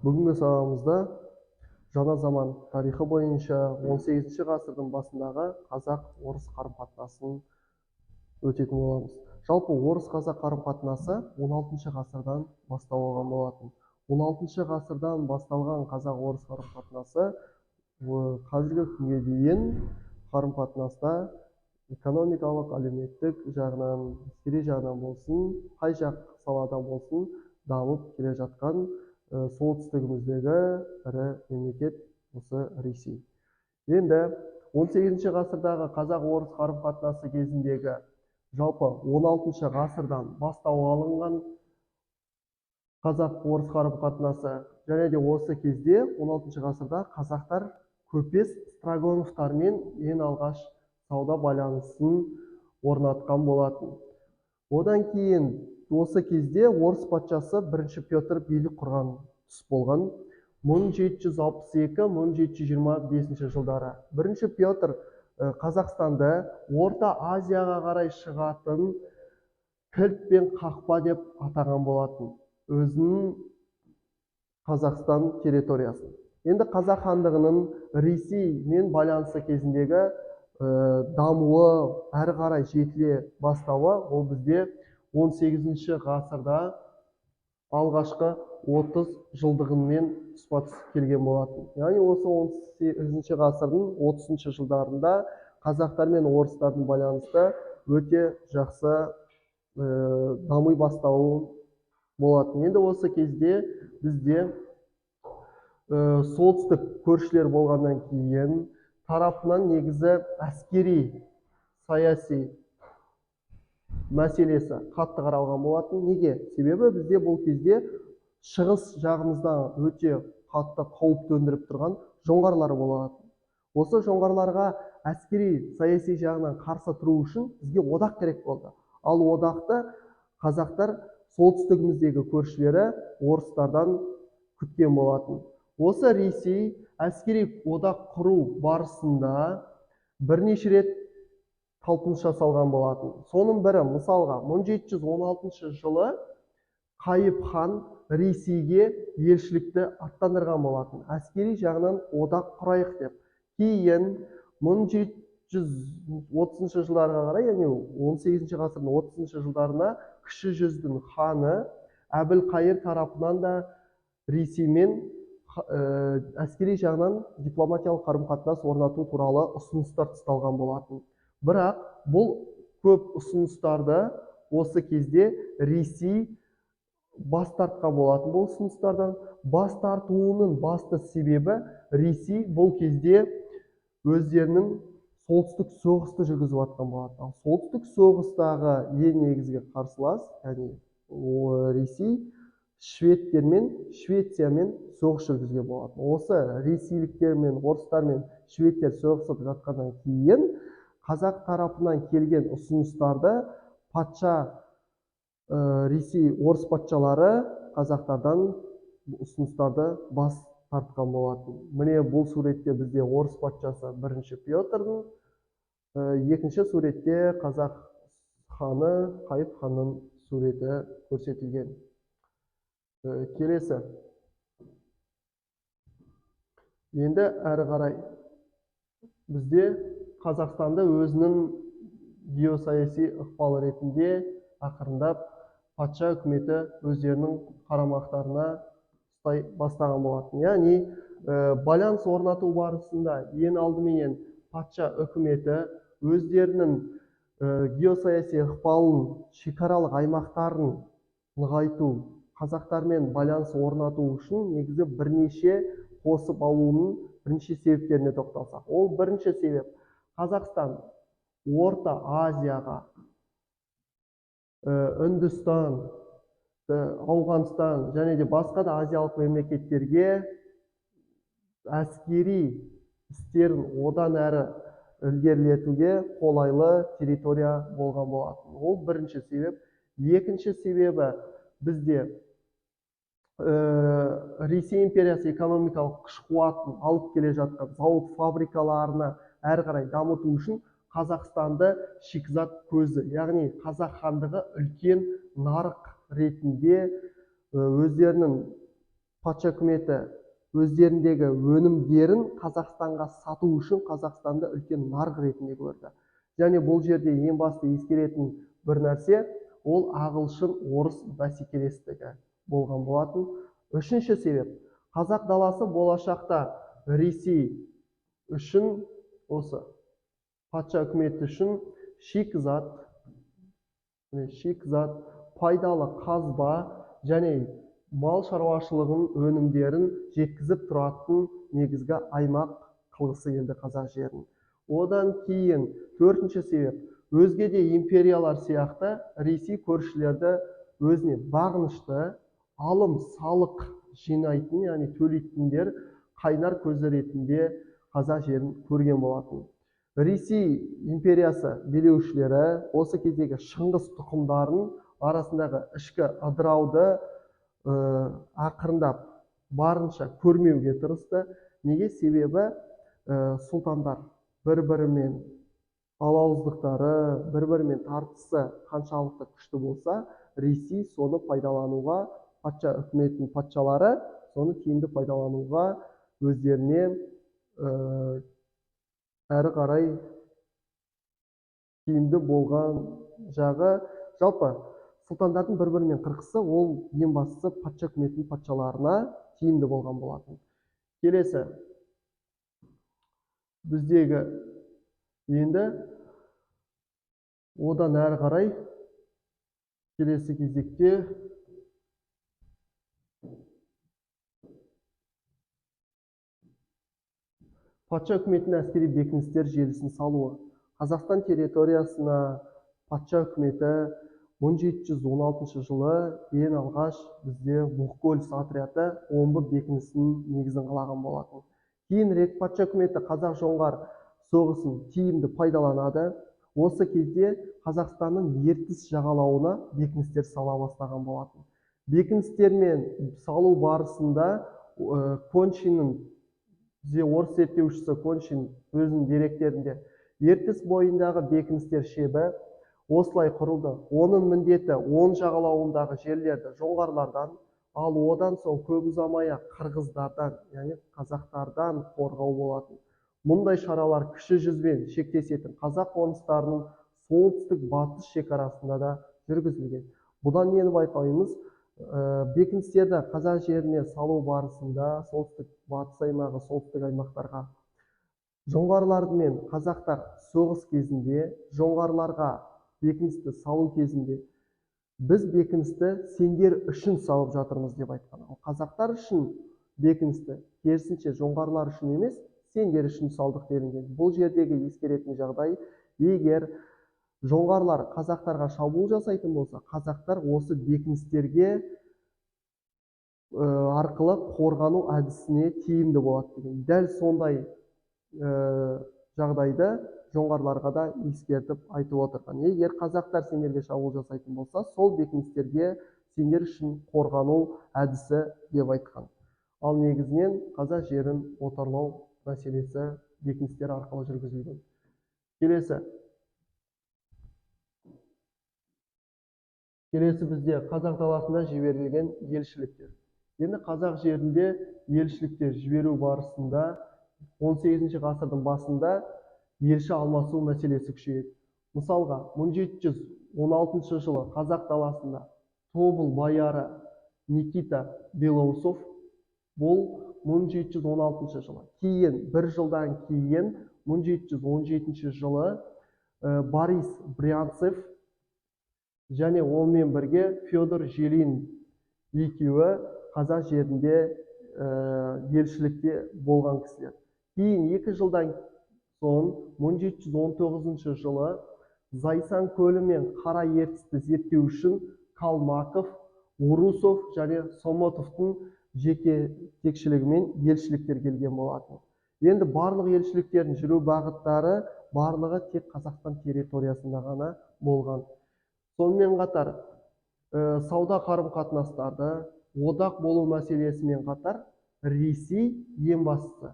Бүгінгі сабағымызда жаңа заман тарихы бойынша 18 ғасырдың басындағы қазақ-орыс қарым-қатынасын өтетін боламыз. Жалпы орыс-қазақ қарым-қатынасы 16 ғасырдан бастау алған болатын. 16 ғасырдан басталған қазақ-орыс қарым-қатынасы қазіргі күнге дейін қарым-қатынаста экономикалық, әлеуметтік жағынан, әскери жағынан болсын, қай жақ саладан болсын дамып келе жатқан солтүстігіміздегі ірі мемлекет осы Ресей. Енді 18 ғасырдағы қазақ-орыс қарым-қатынасы кезіндегі жалпы 16 ғасырдан бастау алынған қазақ-орыс қарым-қатынасы және де осы кезде 16 ғасырда қазақтар көпес Строгановтармен ең алғаш сауда байланысын орнатқан болатын. Одан кейін осы кезде орыс патшасы бірінші Петр билік құрған тұс болған 1762-1725 жылдары. Бірінші Петр Қазақстанды Орта Азияға қарай шығатын кілт пен қақпа деп атаған болатын өзінің Қазақстан территориясын. Енді Қазақ хандығының Ресеймен байланысы кезіндегі дамуы әрі қарай жетіле бастауы ол бізде 18 ғасырда алғашқы 30 жылдығымен тұспа-тұс келген болатын. Яғни осы 18 ғасырдың 30 жылдарында қазақтар мен орыстардың байланысы өте жақсы дами бастауы болатын. Енді осы кезде бізде солтүстік көршілер болғаннан кейін тарапынан негізі әскери саяси мәселесі қатты қаралған болатын. Неге? Себебі бізде бұл кезде шығыс жағымыздан өте қатты қауіп төндіріп тұрған жоңғарлар болатын. Осы жоңғарларға әскери саяси жағынан қарсы тұру үшін бізге одақ керек болды. Ал одақты қазақтар солтүстігіміздегі көршілері орыстардан күткен болатын. Осы Ресей әскери одақ құру барысында бірнеше рет талпыныс жасалған болатын. Соның бірі мысалға 1716 жылы Қайып хан Ресейге елшілікті аттандырған болатын. Әскери жағынан одақ құрайық деп. Кейін 1730 жылдарға қарай, яғни 18 ғасырдың 30 жылдарына кіші жүздің ханы Әбілқайыр тарапынан да Ресеймен әскери жағынан дипломатиялық қарым-қатынас орнату туралы ұсыныстар тасталған болатын. Бірақ бұл көп ұсыныстарды осы кезде Ресей бас тартқан болатын. Бұл ұсыныстардан бас тартуының басты себебі Ресей бұл кезде өздерінің солтүстік соғысты жүргізіп жатқан болатын. Солтүстік соғыстағы ең негізгі қарсылас, яғни Ресей шведтермен, Швециямен соғыс жүргізген болатын. Осы ресейліктермен, орыстармен шведтер соғысып жатқаннан кейін қазақ тарапынан келген ұсыныстарды патша Ресей орыс патшалары қазақтардан ұсыныстарды бас тартқан болатын. Міне бұл суретте бізде орыс патшасы бірінші Петрдің, екінші суретте қазақ ханы Қайып ханның суреті көрсетілген. Келесі. Енді әрі қарай бізде Қазақстанды өзінің геосаяси ықпалы ретінде ақырындап патша үкіметі өздерінің қарамақтарына ұстай бастаған болатын. Яғни байланыс орнату барысында ең алдыменен патша үкіметі өздерінің геосаяси ықпалын, шекаралық аймақтарын нығайту, қазақтармен байланыс орнату үшін негізі бірнеше қосып алуының бірінші себептеріне тоқталсақ. Ол бірінші себеп Қазақстан Орта Азияға, Үндістан, Ауғанстан және де басқа да азиялық мемлекеттерге әскери істерін одан әрі ілгерілетуге қолайлы территория болған болатын. Ол бірінші себеп. Екінші себебі бізде Ресей империясы экономикалық күш-қуатын алып келе жатқан зауыт фабрикаларына әрі қарай дамыту үшін Қазақстанды шикізат көзі, яғни Қазақ хандығы үлкен нарық ретінде өздерінің патша үкіметі өздеріндегі өнімдерін Қазақстанға сату үшін Қазақстанды үлкен нарық ретінде көрді. Және бұл жерде ең басты ескеретін бір нәрсе, ол ағылшын орыс бәсекелестігі болған болатын. Үшінші себеп, қазақ даласы болашақта Ресей үшін, осы патша үкіметі үшін шикізат, пайдалы қазба және мал шаруашылығының өнімдерін жеткізіп тұратын негізгі аймақ қылғысы келді қазақ жерін. Одан кейін төртінші себеп, өзге де империялар сияқты Ресей көршілерді өзіне бағынышты, алым салық жинайтын, яғни төлейтіндер қайнар көзі ретінде қазақ жерін көрген болатын. Ресей империясы билеушілері осы кездегі шыңғыс тұқымдарын арасындағы ішкі ыдырауды ақырындап барынша көрмеуге тырысты. Неге? Себебі сұлтандар бір-бірімен алауыздықтары, бір-бірімен тартысы қаншалықты күшті болса, Ресей соны пайдалануға, патша үкіметінің патшалары соны тиімді пайдалануға өздеріне әрі қарай тиімді болған жағы. Жалпы сұлтандардың бір-бірімен қырқысы ол ең бастысы патша үкіметінің патшаларына тиімді болған болатын. Келесі біздегі енді одан әрі қарай келесі кезекте патша үкіметінің әскери бекіністер желісін салуы. Қазақстан территориясына патша үкіметі 1716 жылы ең алғаш бізде Мұқкөлс отряды омбы бекінісінің негізін қалаған болатын. Кейінірек патша үкіметі қазақ-жоңғар соғысын тиімді пайдаланады. Осы кезде Қазақстанның Ертіс жағалауына бекіністер сала бастаған болатын. Бекіністермен салу барысында Коншиннің, орыс зерттеушісі Коншин өзінің деректерінде Ертіс бойындағы бекіністер шебі осылай құрылды. Оның міндеті оң жағалауындағы жерлерді жоңғарлардан, ал одан соң көп ұзамай қырғыздардан, яғни қазақтардан қорғау болатын. Мұндай шаралар кіші жүзбен шектесетін қазақ қоныстарының солтүстік батыс шекарасында да жүргізілген. Бұдан нені байқаймыз? Бекіністерді қазақ жеріне салу барысында солтүстік батыс аймағы, солтүстік аймақтарға жоңғарлар мен қазақтар соғыс кезінде, жоңғарларға бекіністі салу кезінде біз бекіністі сендер үшін салып жатырмыз деп айтқан. Ал қазақтар үшін бекіністі керісінше жоңғарлар үшін емес, сендер үшін салдық делінген. Бұл жердегі ескеретін жағдай, егер жоңғарлар қазақтарға шабуыл жасайтын болса, қазақтар осы бекіністерге арқылы қорғану әдісіне тиімді болады деген. Дәл сондай жағдайды жоңғарларға да ескертіп айтып отырған. Егер қазақтар сендерге шабуыл жасайтын болса, сол бекіністерге сендер үшін қорғану әдісі деп айтқан. Ал негізінен қазақ жерін отарлау мәселесі бекіністер арқылы жүргізілген. Келесі бізде қазақ даласында жіберілген елшіліктер. Енді қазақ жерінде елшіліктер жіберу барысында 18 ғасырдың басында елші алмасу мәселесі күшейеді. Мысалға, 1716 жылы қазақ даласында Тобыл байары Никита Белоусов, бұл 1716 жылы. Кейін, бір жылдан кейін, 1717 жылы Борис Брянцев және онымен бірге Федор Желин екеуі қазақ жерінде елшілікте болған кісілер. Кейін 2 жылдан соң 1719 жылы Зайсан көлі мен Қара ертісті зерттеу үшін Калмаков, Урусов және Сомотовтың жеке текшілігімен елшіліктер келген болатын. Енді барлық елшіліктердің жүру бағыттары барлығы тек Қазақстан территориясында ғана болған. Сонымен қатар сауда қарым-қатынастарды, одақ болу мәселесімен қатар Ресей ең бастысы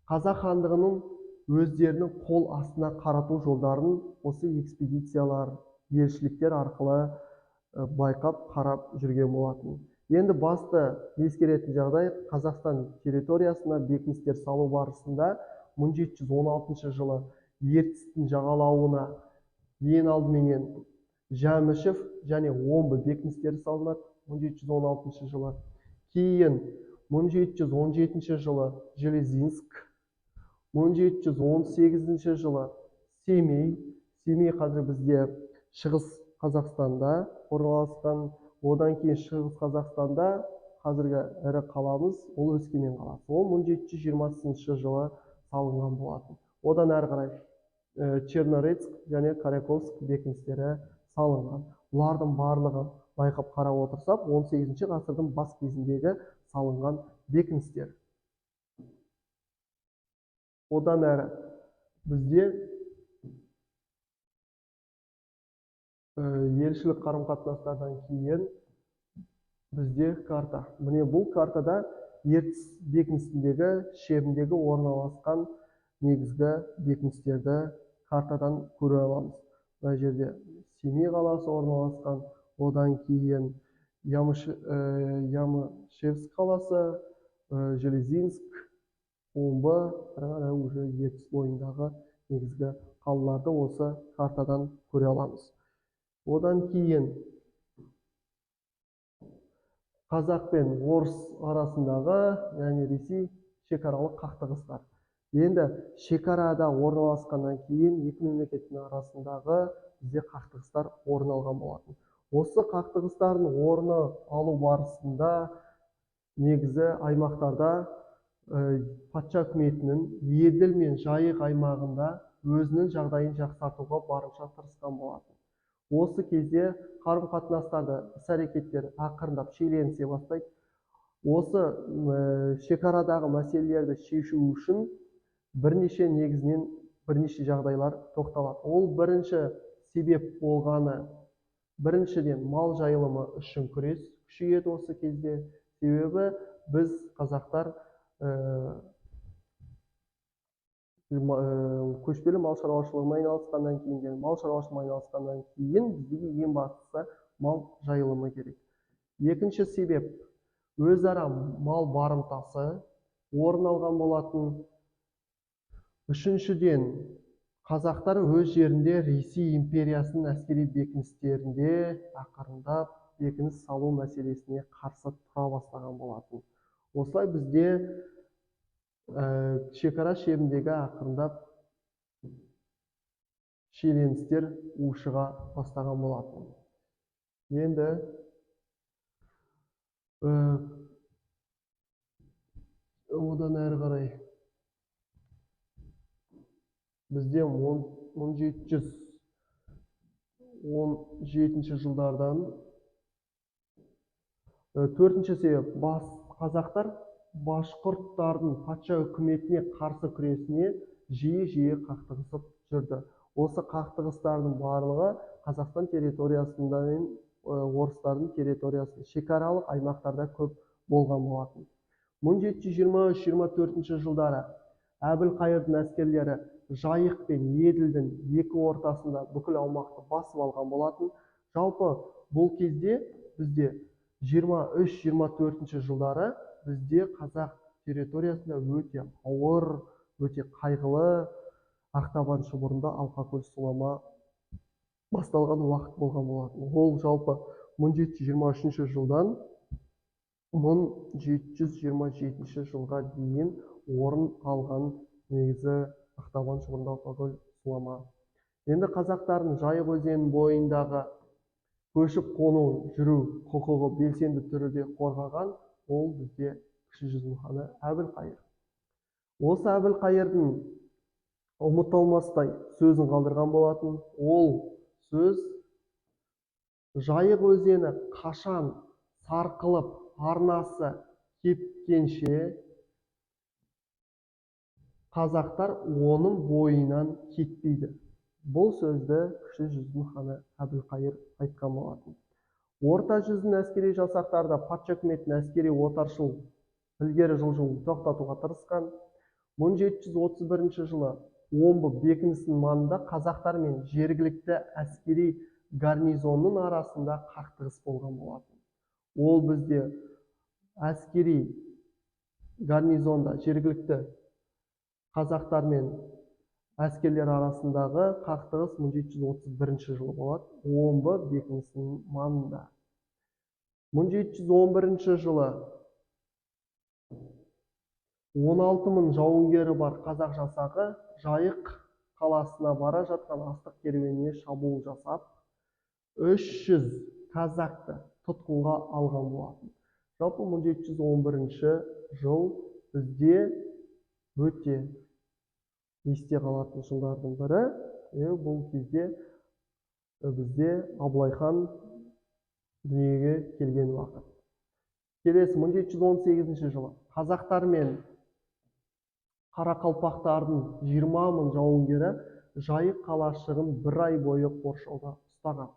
қазақ хандығының өздерінің қол астына қарату жолдарын осы экспедициялар, елшіліктер арқылы байқап қарап жүрген болатын. Енді басты ескеретін жағдай, Қазақстан территориясына бекіністер салу барысында 1716 жылы Ертістің жағалауына ең алдыменен Жәмішев және Омбы бекіністері салынады 1716 жылы. Кейін 1717 жылы Железинск, 1718 жылы Семей қазір бізде Шығыс Қазақстанда орналасқан. Одан кейін Шығыс Қазақстанда қазіргі ірі қаламыз ол Өскемен қаласы. Ол 1720 жылы салынған болатын. Одан әрі қарай Чернорецк және Коряковск бекіністері салынған. Бұлардың барлығы байқап қарап отырсақ, 18 ғасырдың бас кезіндегі салынған бекіністер. Одан әрі бізде елшілік қарым-қатынастардан кейін бізде карта. Міне бұл картада Ертіс бекінісіндегі шебіндегі орналасқан негізгі бекіністерді картадан көре аламыз. Мына жерде Семей қаласы орналасқан, одан кейін Ямышевск қаласы, Железинск, Омбы, уже Ертіс бойындағы негізгі қалаларды осы картадан көре аламыз. Одан кейін Қазақ пен орыс арасындағы, яғни Ресей шекаралық қақтығыстар. Енді шекарада орналасқаннан кейін екі мемлекеттің арасындағы бізде қақтығыстар орын алған болатын. Осы қақтығыстардың орны алу барысында негізі аймақтарда патша үкіметінің Еділ мен Жайық аймағында өзінің жағдайын жақсартуға барынша тырысқан болатын. Осы кезде қарым-қатынастарды, іс-әрекеттер ақырындап шиеленісе бастайды. Осы шекарадағы мәселелерді шешу үшін бірнеше жағдайлар тоқталады. Ол бірінші себеп болғаны, біріншіден мал жайылымы үшін күрес күшейеді осы кезде. Себебі біз қазақтар көшпелі мал шаруашылығымен айналысқаннан кейін, бізге ең бастысы мал жайылымы керек. Екінші себеп өзара мал барымтасы орын алған болатын. Үшіншіден қазақтар өз жерінде Ресей империясының әскери бекіністерінде ақырындап бекініс салу мәселесіне қарсы тұра бастаған болатын. Осылай бізде шекара шебіндегі ақырындап шиеленістер ушыға бастаған болатын. Енді одан әрі қарай бізде 1717 жылдардан төртінші себеп қазақтар башқұрттардың патша үкіметіне қарсы күресіне жиі қақтығысып жүрді. Осы қақтығыстардың барлығы Қазақстан территориясында мен орыстардың территориясында шекаралық аймақтарда көп болған болатын. 1723-24 жылдары Әбілқайырдың әскерлері Жайық пен Еділдің екі ортасында бүкіл аумақты басып алған болатын. Жалпы бұл кезде бізде 23-24 жылдары бізде қазақ территориясында өте ауыр, өте қайғылы Ақтабан шұбырында Алқакөл сұлама басталған уақыт болған болатын. Ол жалпы 1723 жылдан 1727 жылға дейін орын алған негізі Ақтабан шұбырында Алқакөл сұлама. Енді қазақтардың Жайық өзенінің бойындағы көшіп қону жүру құқығы белсенді түрде қорғаған ол бізде кіші жүздің ханы Әбілқайыр. Осы Әбілқайырдың ұмытылмастай сөзін қалдырған болатын. Ол сөз Жайық өзені қашан сарқылып арнасы кепкенше қазақтар оның бойынан кетпейді. Бұл сөзді кіші жүздің ханы Әбілқайыр айтқан болатын. Орта жүздің әскери жасақтарда патша үкіметінің әскери отаршыл ілгері жылжуын тоқтатуға тырысқан. 1731 жылы Омбы бекінісінің маңында қазақтар мен жергілікті әскери гарнизонның арасында қақтығыс болған болатын. Ол бізде әскери гарнизонда жергілікті қазақтар мен әскерлер арасындағы қақтығыс 1731 жылы болады, омбы бекінісінің маңында. 1711 жылы 16.000 жауынгері бар қазақ жасағы Жайық қаласына бара жатқан астық керуеніне шабуыл жасап, 300 казакты тұтқынға алған болатын. Жалпы 1711 жыл бізде өте есте қалатын жылдардың бірі. Бұл кезде бізде Абылай хан дүниеге келген уақыт. Келесі 1718 жылы қазақтар мен қарақалпақтардың 20.000 жауынгері Жайық қалашығын 1 ай бойы қоршауда ұстаған.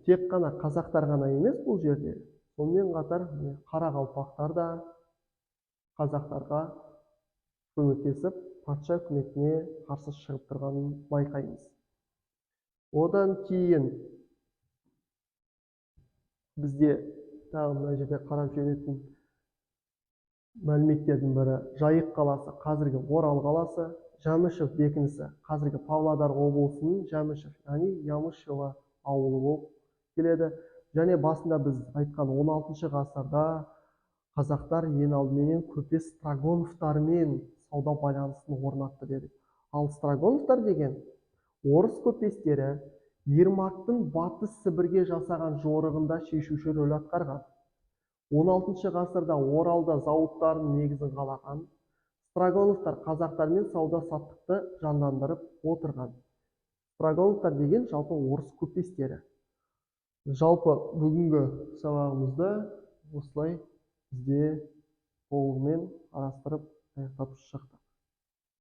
Тек қана қазақтар ғана емес бұл жерде, сонымен қатар қарақалпақтар да қазақтарға көмектесіп, патша үкіметіне қарсы шығып тұрғанын байқаймыз. Одан кейін бізде тағы мына жерде қарап жүретін мәліметтердің бірі Жайық қаласы, қазіргі Орал қаласы, Жәмішев бекінісі, қазіргі Павлодар облысының Жәмішев, яғни Ямышево ауылы болып келеді. Және басында біз айтқан 16 ғасырда қазақтар ең алдыменен көпес Строгановтармен сауда байланысын орнатты дедік. Ал Строгановтар деген орыс көпестері Ермактың батыс Сібірге жасаған жорығында шешуші рөл атқарған. 16 ғасырда Оралда зауыттардың негізін қалаған. Строгановтар қазақтармен сауда-саттықты жандандырып отырған. Строгановтар деген жалпы орыс көпестері. Жалпы бүгінгі сабағымызды осылай бізде толығымен қарастырып аяқтап шықтық.